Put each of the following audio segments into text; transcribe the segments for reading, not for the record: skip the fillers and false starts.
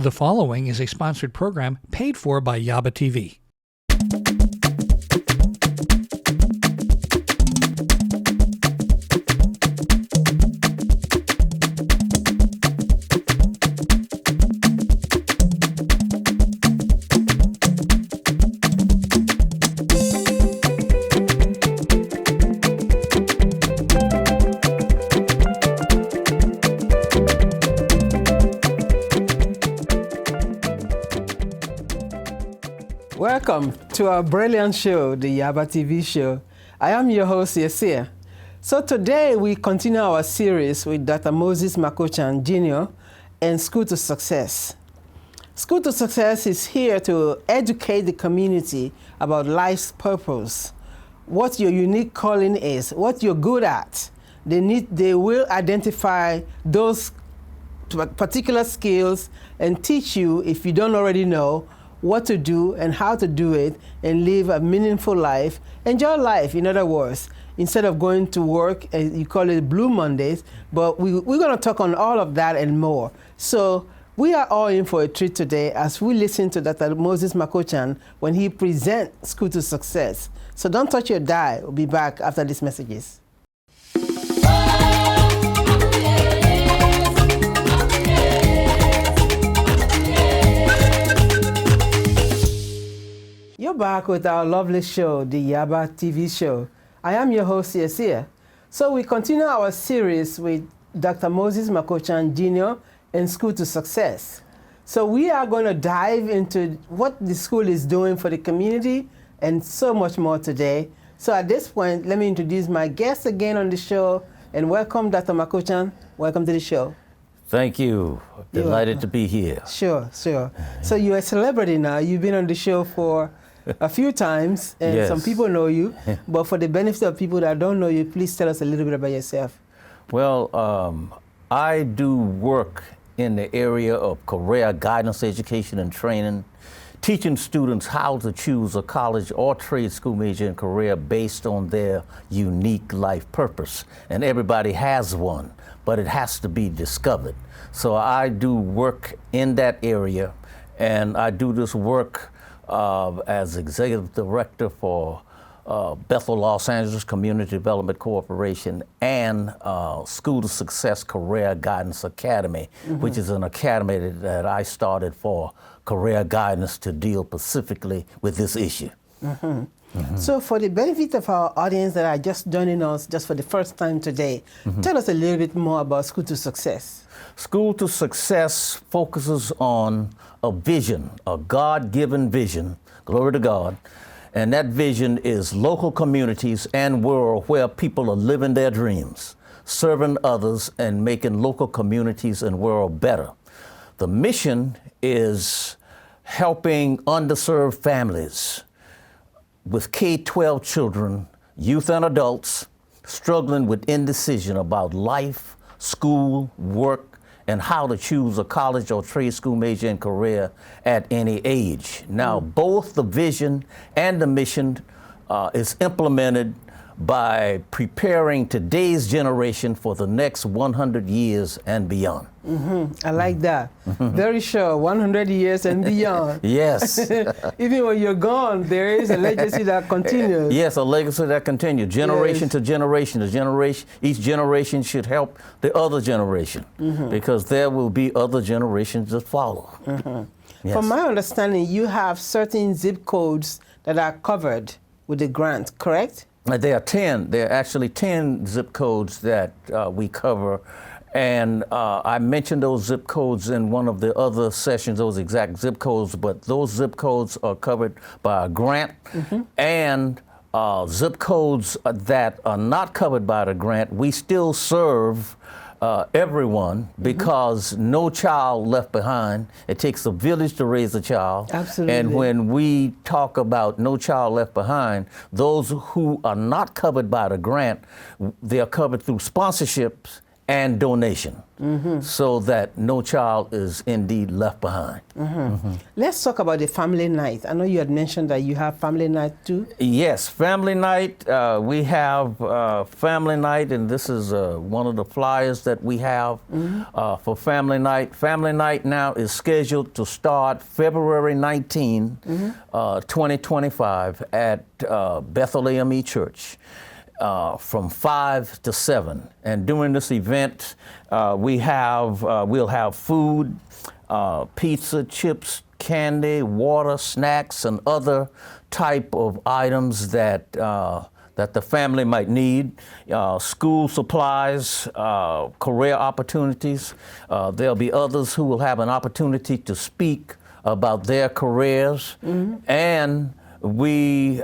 The following is a sponsored program paid for by Yaba TV. Welcome to our brilliant show, the Yaba TV show. I am your host, Yesir. So today we continue our series with Dr. Moses McCutcheon Jr. and School to Success. School to Success is here to educate the community about life's purpose, what your unique calling is, what you're good at. They will identify those particular skills and teach you, if you don't already know, what to do and how to do it and live a meaningful life. Enjoy life, in other words, instead of going to work, and you call it Blue Mondays, but we're going to talk on all of that and more. So we are all in for a treat today as we listen to Dr. Moses McCutcheon when he presents School to Success. So don't touch your dial. We'll be back after these messages. You're back with our lovely show, the Yaba TV show. I am your host, Yesir. So we continue our series with Dr. Moses McCutcheon Jr. and School to Success. So we are going to dive into what the school is doing for the community and so much more today. So at this point, let me introduce my guest again on the show and welcome Dr. McCutcheon. Welcome to the show. Thank you. Delighted to be here. Sure. So you're a celebrity now. You've been on the show for a few times, and yes. Some people know you. But for the benefit of people that don't know you, please tell us a little bit about yourself. Well, I do work in the area of career guidance, education, and training, teaching students how to choose a college or trade school major and career based on their unique life purpose. And everybody has one, but it has to be discovered. So I do work in that area, and I do this work as executive director for Bethel, Los Angeles Community Development Corporation and School to Success Career Guidance Academy, which is an academy that I started for career guidance to deal specifically with this issue. So for the benefit of our audience that are just joining us just for the first time today, tell us a little bit more about School to Success. School to Success focuses on a vision, a God-given vision, glory to God, and that vision is local communities and world where people are living their dreams, serving others and making local communities and world better. The mission is helping underserved families with K-12 children, youth and adults struggling with indecision about life, school, work, and how to choose a college or trade school major and career at any age. Now, both the vision and the mission is implemented by preparing today's generation for the next 100 years and beyond. I like that. Very sure, 100 years and beyond. Yes. Even when you're gone, there is a legacy that continues. Yes, a legacy that continues, generation to generation. Each generation should help the other generation, because there will be other generations that follow. Yes. From my understanding, you have certain zip codes that are covered with the grant, correct? There are actually 10 zip codes that we cover. And I mentioned those zip codes in one of the other sessions, those exact zip codes, but those zip codes are covered by a grant. And zip codes that are not covered by the grant, we still serve everyone, because no child left behind. It takes a village to raise a child. Absolutely. And when we talk about no child left behind, those who are not covered by the grant, they are covered through sponsorships and donation, so that no child is indeed left behind. Let's talk about the family night. I know you had mentioned that you have family night too. Yes, family night. We have family night, and this is one of the flyers that we have for family night. Family night now is scheduled to start February 19, 2025 at Bethel AME Church. From 5 to 7, and during this event, we'll have food, pizza, chips, candy, water, snacks, and other type of items that that the family might need. School supplies, career opportunities. There'll be others who will have an opportunity to speak about their careers, and we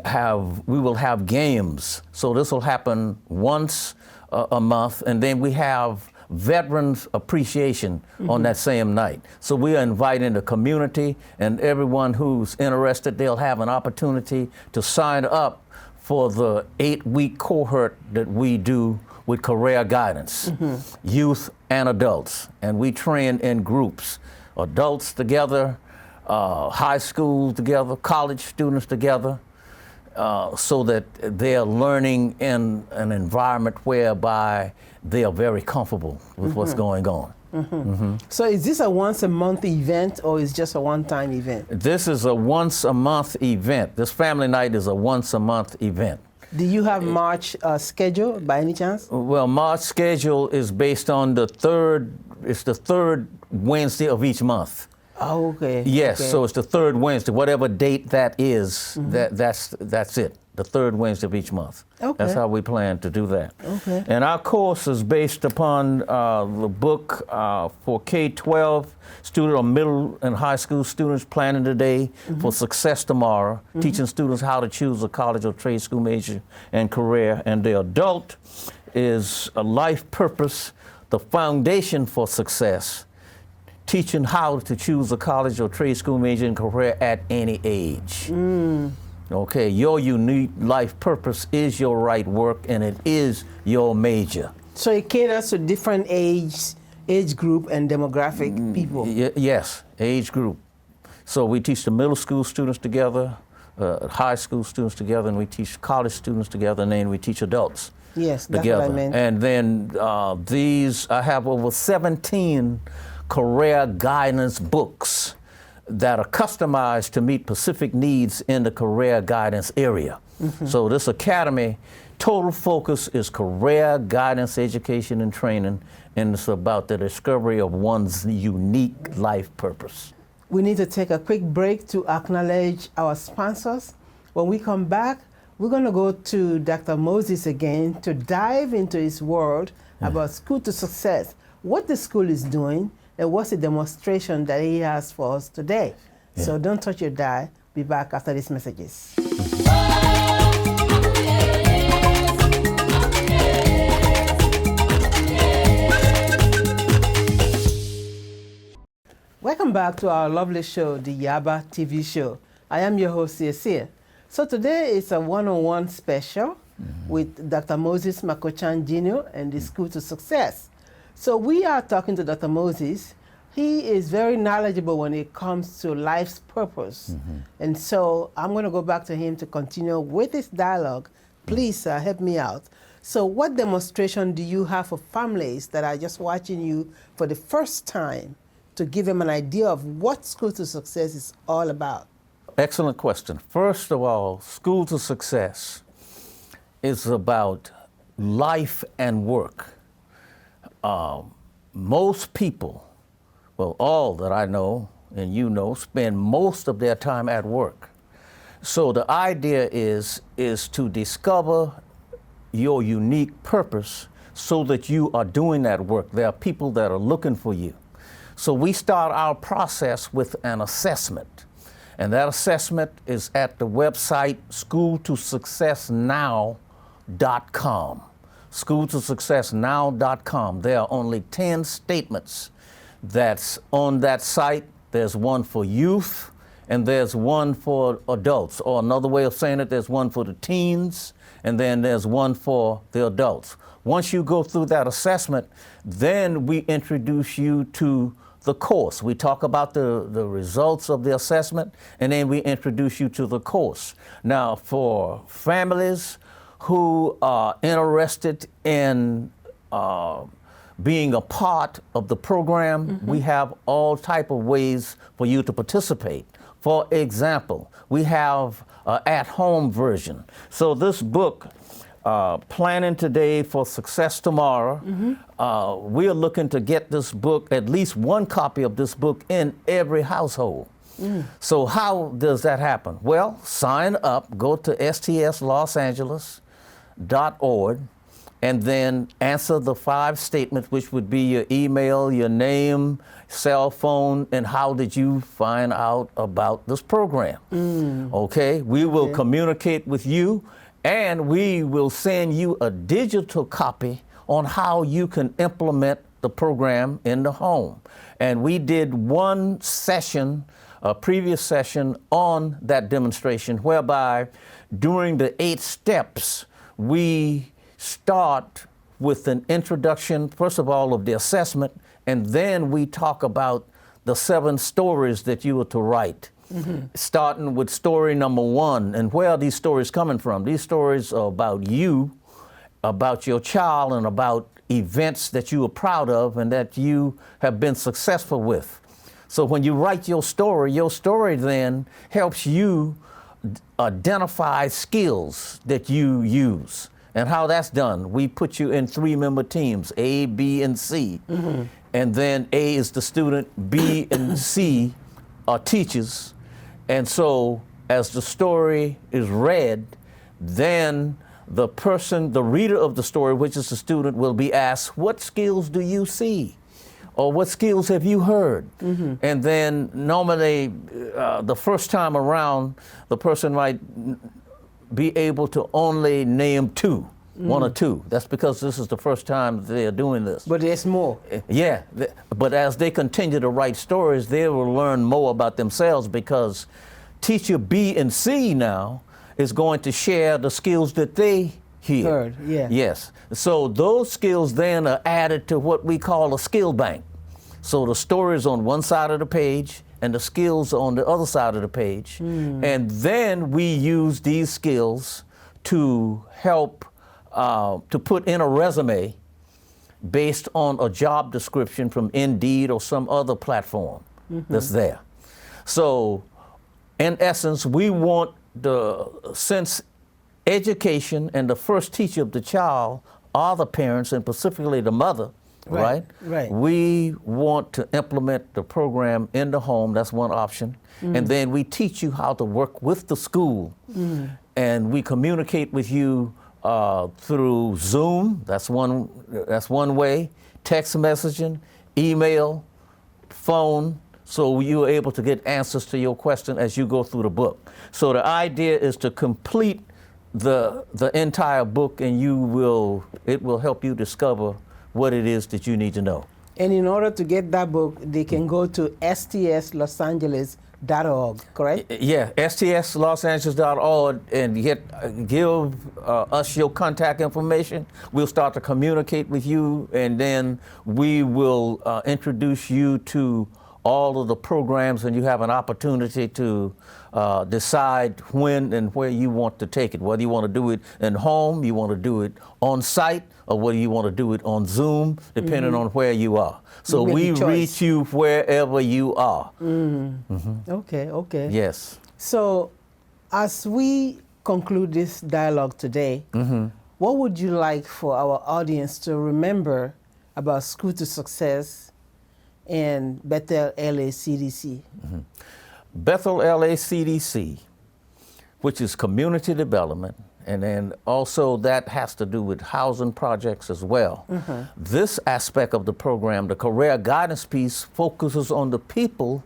will have games. So this will happen once a month, and then we have Veterans Appreciation on that same night. So we are inviting the community and everyone who's interested. They'll have an opportunity to sign up for the 8-week cohort that we do with career guidance, youth and adults. And we train in groups, adults together, high school together, college students together, so that they're learning in an environment whereby they are very comfortable with what's going on. So is this a once a month event or is just a one-time event? This is a once a month event. This family night is a once a month event. Do you have March schedule by any chance? Well, March schedule is based on the third Wednesday of each month. Oh, okay. Yes, okay. so it's the third Wednesday, whatever date that is, that's it, the third Wednesday of each month. Okay. That's how we plan to do that. Okay. And our course is based upon the book for K-12 student or middle and high school students planning today for success tomorrow, teaching students how to choose a college or trade school major and career. And the adult is a life purpose, the foundation for success, teaching how to choose a college or trade school major and career at any age. Okay, your unique life purpose is your right work, and it is your major. So it caters to different age group and demographic people. Yes, age group. So we teach the middle school students together, high school students together, and we teach college students together, and then we teach adults Yes, that's together. what I meant. And then I have over 17 career guidance books that are customized to meet specific needs in the career guidance area. So this academy, total focus is career guidance, education, and training, and it's about the discovery of one's unique life purpose. We need to take a quick break to acknowledge our sponsors. When we come back, we're going to go to Dr. Moses again to dive into his world about School to Success, what the school is doing, and what's the demonstration that he has for us today. So don't touch your dial. Be back after these messages. Welcome back to our lovely show, the Yaba TV show. I am your host, Yesir. So today is a one-on-one special with Dr. Moses McCutcheon Jr. and the School to Success. So we are talking to Dr. Moses. He is very knowledgeable when it comes to life's purpose. And so I'm going to go back to him to continue with this dialogue. Please help me out. So what demonstration do you have for families that are just watching you for the first time to give them an idea of what School to Success is all about? Excellent question. First of all, School to Success is about life and work. Most people, well, all that I know and you know, spend most of their time at work. So the idea is to discover your unique purpose so that you are doing that work. There are people that are looking for you. So we start our process with an assessment. And that assessment is at the website schooltosuccessnow.com. Schooltosuccessnow.com. There are only 10 statements that's on that site. There's one for youth and there's one for adults. Or another way of saying it, there's one for the teens, and then there's one for the adults. Once you go through that assessment, then we introduce you to the course. We talk about the results of the assessment, and then we introduce you to the course. Now, for families who are interested in being a part of the program, we have all type of ways for you to participate. For example, we have an at-home version. So this book, Planning Today for Success Tomorrow, we are looking to get this book, at least one copy of this book in every household. So how does that happen? Well, sign up, go to stslosAngeles.org, and then answer the 5 statements, which would be your email, your name, cell phone, and how did you find out about this program. Okay, we will communicate with you, and we will send you a digital copy on how you can implement the program in the home. And we did one session, a previous session on that demonstration, whereby during the 8 steps, we start with an introduction, first of all, of the assessment, and then we talk about the 7 stories that you are to write. Starting with story number 1, and where are these stories coming from? These stories are about you, about your child, and about events that you are proud of and that you have been successful with. So when you write your story then helps you identify skills that you use. And how that's done, we put you in 3-member teams, A, B, and C. And then A is the student, B and C are teachers. And so as the story is read, then the person, the reader of the story, which is the student, will be asked, what skills do you see? Or what skills have you heard? And then normally the first time around, the person might be able to only name 2, 1 or 2. That's because this is the first time they are doing this. But there's more. Yeah, but as they continue to write stories, they will learn more about themselves, because teacher B and C now is going to share the skills that they hear. Yes. So those skills then are added to what we call a skill bank. So the story is on one side of the page, and the skills on the other side of the page. And then we use these skills to help to put in a resume based on a job description from Indeed or some other platform that's there. So in essence, we want since education and the first teacher of the child are the parents, and specifically the mother, right? We want to implement the program in the home. That's one option. And then we teach you how to work with the school. And we communicate with you through Zoom. That's one way. Text messaging, email, phone. So you are able to get answers to your question as you go through the book. So the idea is to complete the entire book, and it will help you discover what it is that you need to know. And in order to get that book, they can go to stslosAngeles.org, correct? Yeah, stslosAngeles.org, and give us your contact information. We'll start to communicate with you, and then we will introduce you to all of the programs, and you have an opportunity to decide when and where you want to take it, whether you want to do it in home, you want to do it on site, or whether you want to do it on Zoom, depending on where you are. So we reach you wherever you are. Okay. Yes. So as we conclude this dialogue today, what would you like for our audience to remember about School to Success and Bethel LA CDC? Bethel LA CDC, which is community development, and then also that has to do with housing projects as well. This aspect of the program, the career guidance piece, focuses on the people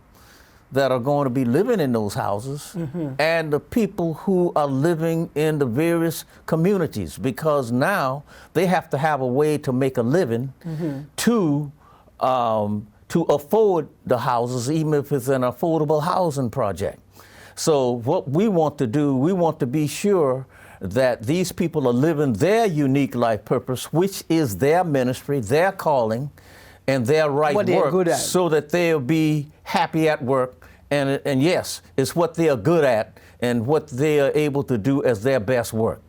that are going to be living in those houses and the people who are living in the various communities, because now they have to have a way to make a living to to afford the houses, even if it's an affordable housing project. So what we want to do, we want to be sure that these people are living their unique life purpose, which is their ministry, their calling, and their right What they're work, good at. so that they'll be happy at work. And yes, it's what they are good at and what they are able to do as their best work.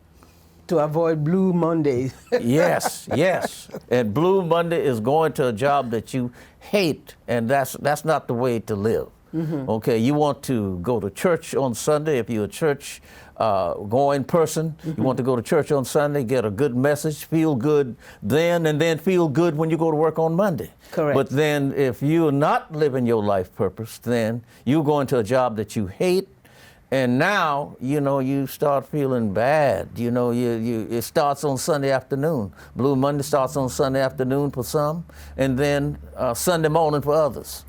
To avoid Blue Mondays. Yes, yes. And Blue Monday is going to a job that you hate, and that's not the way to live. Okay, you want to go to church on Sunday if you're a church going person. You want to go to church on Sunday, get a good message, feel good then, and then feel good when you go to work on Monday. Correct. But then if you're not living your life purpose, then you go into a job that you hate, and now, you know, you start feeling bad. You know, it starts on Sunday afternoon. Blue Monday starts on Sunday afternoon for some, and then Sunday morning for others.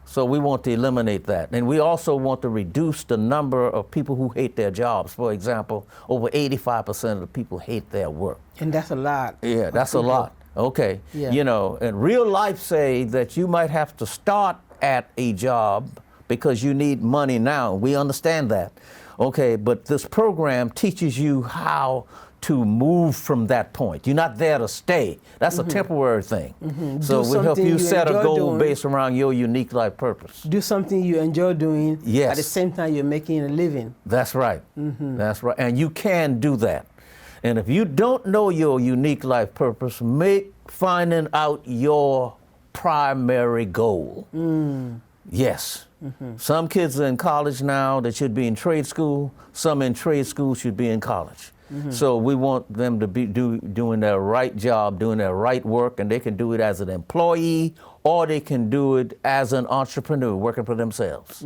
So we want to eliminate that. And we also want to reduce the number of people who hate their jobs. For example, over 85% of the people hate their work. And that's a lot. Yeah, that's a lot. Okay. Yeah. You know, and real life say that you might have to start at a job because you need money now. We understand that. Okay, but this program teaches you how to move from that point. You're not there to stay. That's a temporary thing. So we help you set a goal based around your unique life purpose. Do something you enjoy doing. Yes. At the same time, you're making a living. That's right. That's right. And you can do that. And if you don't know your unique life purpose, make finding out your primary goal. Yes. Some kids are in college now that should be in trade school. Some in trade school should be in college. So we want them to be doing their right job, doing their right work, and they can do it as an employee or they can do it as an entrepreneur working for themselves.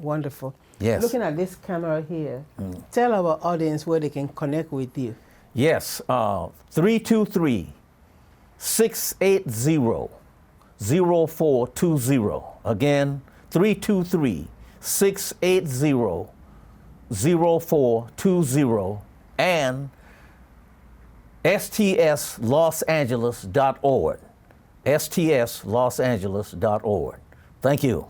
Wonderful. Yes. Looking at this camera here, tell our audience where they can connect with you. Yes, 323-680-0420. Again, 323-680-0420 and stslOsAngeles.org. stslOsAngeles.org. Thank you.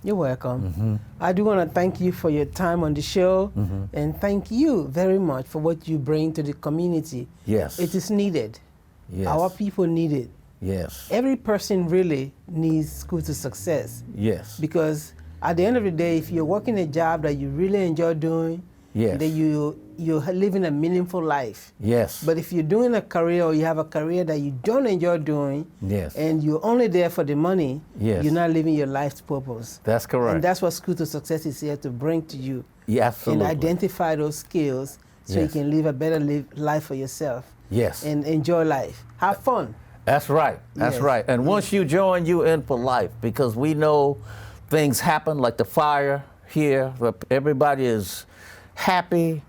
You're welcome. I do want to thank you for your time on the show, and thank you very much for what you bring to the community. Yes. It is needed. Yes. Our people need it. Yes. Every person really needs School to Success, Yes. because at the end of the day, if you're working a job that you really enjoy doing, Yes. then you're living a meaningful life. Yes. But if you're doing a career or you have a career that you don't enjoy doing, Yes. and you're only there for the money, Yes. you're not living your life's purpose. That's correct. And that's what School to Success is here to bring to you. Yeah, absolutely. And identify those skills so Yes. you can live a better life for yourself. Yes. And enjoy life. Have fun. That's right. That's Yes. right. And once you join, you in for life, because we know things happen like the fire here. Everybody is happy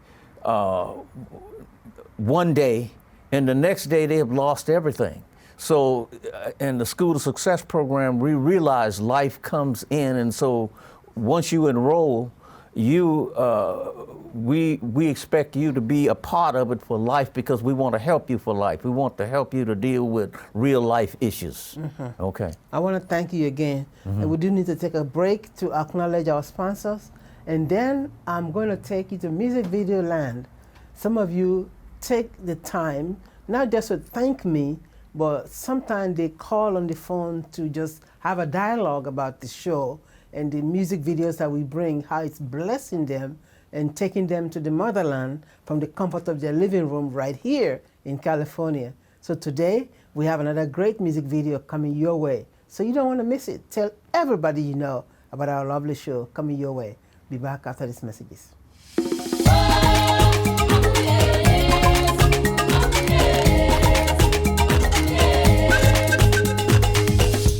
one day, and the next day they have lost everything. So in the School to Success program, we realize life comes in, and so once you enroll, we expect you to be a part of it for life, because we want to help you for life. We want to help you to deal with real life issues. Okay. I want to thank you again. And we do need to take a break to acknowledge our sponsors. And then I'm going to take you to Music Video Land. Some of you take the time, not just to thank me, but sometimes they call on the phone to just have a dialogue about the show and the music videos that we bring, how it's blessing them and taking them to the motherland from the comfort of their living room right here in California. So today, we have another great music video coming your way. So you don't want to miss it. Tell everybody you know about our lovely show coming your way. Be back after these messages.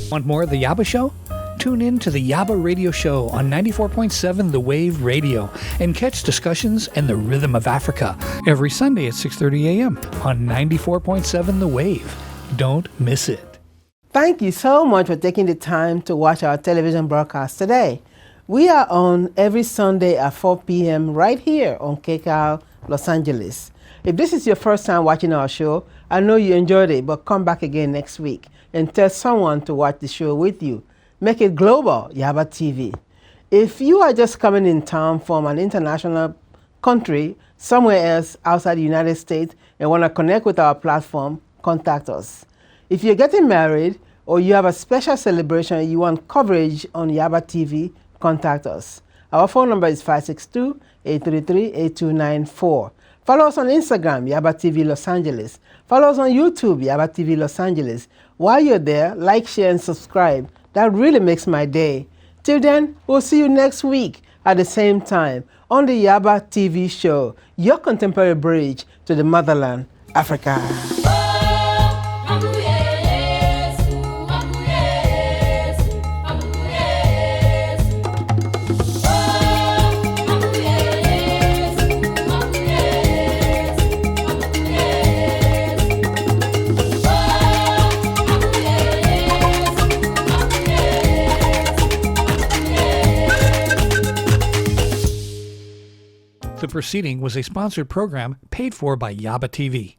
Want more of The Yaba Show? Tune in to The Yaba Radio Show on 94.7 The Wave Radio and catch discussions and the rhythm of Africa every Sunday at 6:30 a.m. on 94.7 The Wave. Don't miss it. Thank you so much for taking the time to watch our television broadcast today. We are on every Sunday at 4 p.m. right here on KCAL, Los Angeles. If this is your first time watching our show, I know you enjoyed it, but come back again next week. and tell someone to watch the show with you. Make it global, Yaba TV. If you are just coming in town from an international country, somewhere else outside the United States, and want to connect with our platform, contact us. If you're getting married or you have a special celebration and you want coverage on Yaba TV, contact us. Our phone number is 562-833-8294. Follow us on Instagram, Yaba TV Los Angeles. Follow us on YouTube, Yaba TV Los Angeles. While you're there, like, share, and subscribe. That really makes my day. Till then, we'll see you next week at the same time on the Yaba TV show, your contemporary bridge to the motherland, Africa. The proceeding was a sponsored program paid for by Yaba TV.